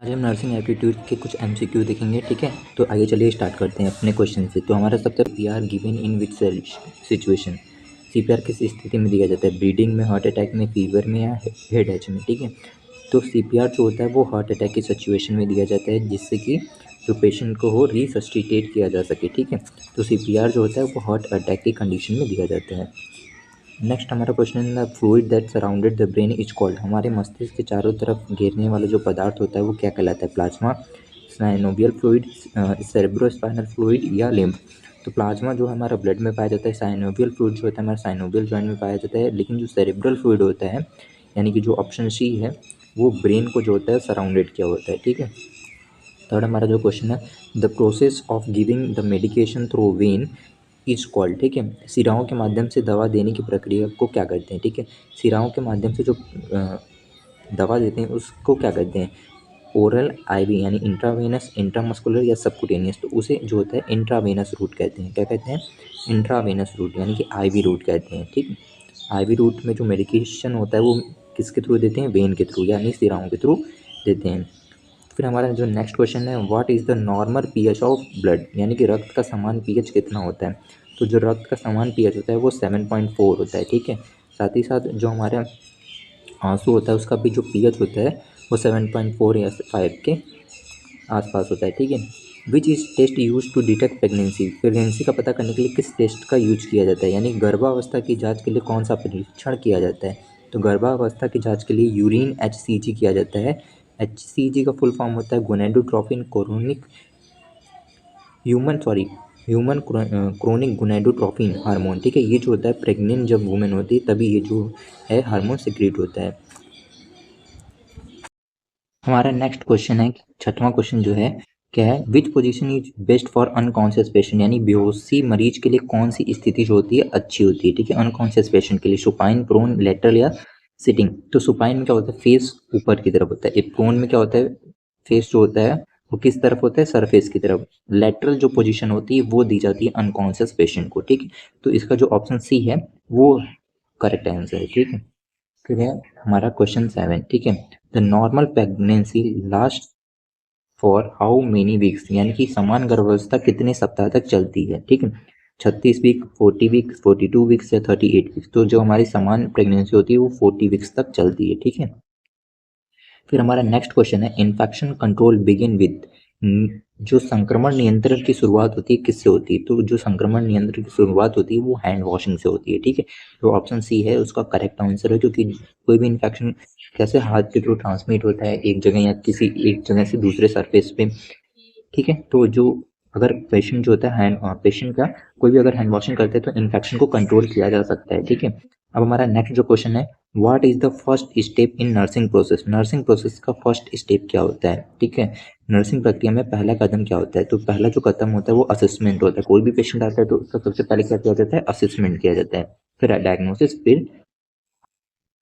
आज हम nursing aptitude के कुछ एमसीक्यू देखेंगे, ठीक है। तो आगे चलिए स्टार्ट करते हैं अपने क्वेश्चन से। तो हमारा सबसे PR given in which situation, CPR किस स्थिति में दिया जाता है? ब्रीडिंग में, हार्ट अटैक में, फीवर में या हेड एच में, ठीक है। तो सीपीआर जो होता है वो हार्ट अटैक की सिचुएशन में दिया जाता है, जिससे कि जो पेशेंट को हो रिसस्टिटेट किया जा सके, ठीक है। तो सीपीआर जो होता है वो हार्ट अटैक की कंडीशन में दिया जाता है। नेक्स्ट हमारा क्वेश्चन है, the fluid that surrounded the brain is called. हमारे मस्तिष्क के चारों तरफ घेरने वाला जो पदार्थ होता है वो क्या कहलाता है? Plasma, synovial fluid, cerebrospinal fluid या लिम्फ। तो प्लाज्मा जो हमारा ब्लड में पाया जाता है, साइनोवियल फ्लूइड जो होता है हमारा साइनोवियल जॉइंट में पाया जाता है, लेकिन जो सेरेब्रल फ्लूइड होता है यानी कि जो ऑप्शन सी है वो ब्रेन को जो होता है सराउंडेड किया होता है, ठीक है। थर्ड हमारा जो क्वेश्चन है, the process of giving the medication through when is called, ठीक है। सिराओं के माध्यम से दवा देने की प्रक्रिया को क्या कहते हैं, ठीक है। सिराओं के माध्यम से जो दवा देते हैं उसको क्या कहते हैं? ओरल, आईवी यानी इंट्रावेनस, इंट्रामस्कुलर या सबकुटेनियस। तो उसे जो होता है इंट्रावेनस रूट कहते हैं। क्या कहते हैं? इंट्रावेनस रूट यानी कि आईवी रूट कहते हैं, ठीक। आईवी रूट में जो मेडिकेशन होता है वो किसके थ्रू देते हैं? वेन के थ्रू यानी सिराओं के थ्रू देते हैं। फिर हमारा जो नेक्स्ट क्वेश्चन है, what is the normal pH of blood, यानी कि रक्त का समान पीएच कितना होता है? तो जो रक्त का समान पीएच होता है वो 7.4 होता है, ठीक है। साथ ही साथ जो हमारा आंसू होता है उसका भी जो पीएच होता है वो 7.4 या 5 के आसपास होता है, ठीक है। Which is test use to detect pregnancy, pregnancy का पता करने के लिए किस टेस्ट का यूज किया जाता है? यानी गर्भावस्था की जांच के लिए कौन सा परीक्षण किया जाता है? तो गर्भावस्था की जांच के लिए यूरिन HCG किया जाता है। HCG का फुल फॉर्म होता है gonadotropin chronic human chronic gonadotropin hormone, ठीक है। ये जो होता है प्रेग्नेंट जब वुमेन होती है तभी ये जो है हार्मोन सिक्रीट होता है। हमारा नेक्स्ट क्वेश्चन है, छठवां क्वेश्चन जो है क्या है, which position is best for unconscious patient, यानी बेहोशी मरीज के लिए कौन सी स्थिति जो होती है अच्छी होती है, ठीक है। अनकॉन्शियस पेशेंट के लिए सुपाइन, प्रोन, लेटरल या सिटिंग। तो सुपाइन में क्या होता है? फेस ऊपर की तरफ होता है। प्रोन में क्या होता है? फेस जो होता है वो किस तरफ होता है? सरफेस की तरफ। लेटरल जो पोजीशन होती है वो दी जाती है अनकॉन्शियस पेशेंट को, ठीक है। तो इसका जो ऑप्शन सी है वो करेक्ट आंसर है, ठीक है। फिर है हमारा क्वेश्चन 7, ठीक है। The normal pregnancy last for how many weeks, यानी कि समान गर्भावस्था कितने सप्ताह तक चलती है, ठीक है। 36 वीक, 40 वीक्स, 42 वीक्स या 38 वीक्स। तो जो हमारी समान प्रेगनेंसी होती है वो 40 वीक्स तक चलती है, ठीक है। फिर हमारा नेक्स्ट क्वेश्चन है, इन्फेक्शन कंट्रोल बिगिन विद, जो संक्रमण नियंत्रण की शुरुआत होती है किससे होती है? तो जो संक्रमण नियंत्रण की शुरुआत होती है वो हैंड वॉशिंग से होती है, ठीक है। तो ऑप्शन सी है उसका करेक्ट आंसर है, क्योंकि कोई भी इन्फेक्शन कैसे हाथ के थ्रू ट्रांसमिट होता है एक जगह या किसी एक जगह से दूसरे सरफेस पे, ठीक है। तो जो अगर पेशेंट जो होता है पेशेंट का कोई भी अगर हैंड वॉशिंग करते हैं तो इन्फेक्शन को कंट्रोल किया जा सकता है, ठीक है। अब हमारा नेक्स्ट जो क्वेश्चन है, what is the first step in nursing process, nursing process का फर्स्ट स्टेप क्या होता है, ठीक है। नर्सिंग प्रक्रिया में पहला कदम क्या होता है? तो पहला जो कदम होता है वो असेसमेंट होता है। कोई भी पेशेंट आता है तो उसका सबसे पहले क्या किया जाता है? असेसमेंट किया जाता है। फिर डायग्नोसिस, फिर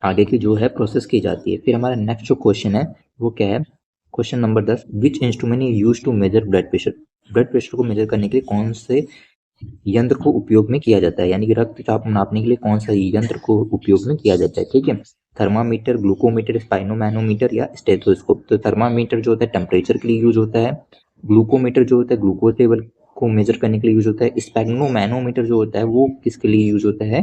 आगे की जो है प्रोसेस की जाती है। फिर हमारा नेक्स्ट जो क्वेश्चन है वो क्या है? Question number 10, which instrument is use to measure blood pressure, blood pressure को मेजर करने के लिए कौन से यंत्र को उपयोग में किया जाता है, यानी कि रक्तचाप नापने के लिए कौन सा यंत्र को उपयोग में किया जाता है, ठीक है। थर्मामीटर, ग्लूकोमीटर, स्पाइनोमैनोमीटर या स्टेथोस्कोप। तो थर्मामीटर जो होता है टेम्परेचर के लिए यूज होता है। ग्लूकोमीटर जो होता है ग्लूकोज लेवल को मेजर करने के लिए यूज होता है। स्पाइनोमैनोमीटर जो होता है वो किसके लिए यूज होता है?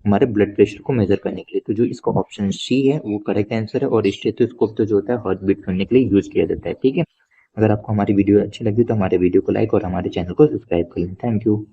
हमारे ब्लड प्रेशर को मेजर करने के लिए। तो जो इसका ऑप्शन सी है वो करेक्ट आंसर है। और स्टेथोस्कोप तो जो होता है हार्ट बीट सुनने के लिए यूज किया जाता है, ठीक है। अगर आपको हमारी वीडियो अच्छी लगी तो हमारे वीडियो को लाइक और हमारे चैनल को सब्सक्राइब कर लें। Thank you.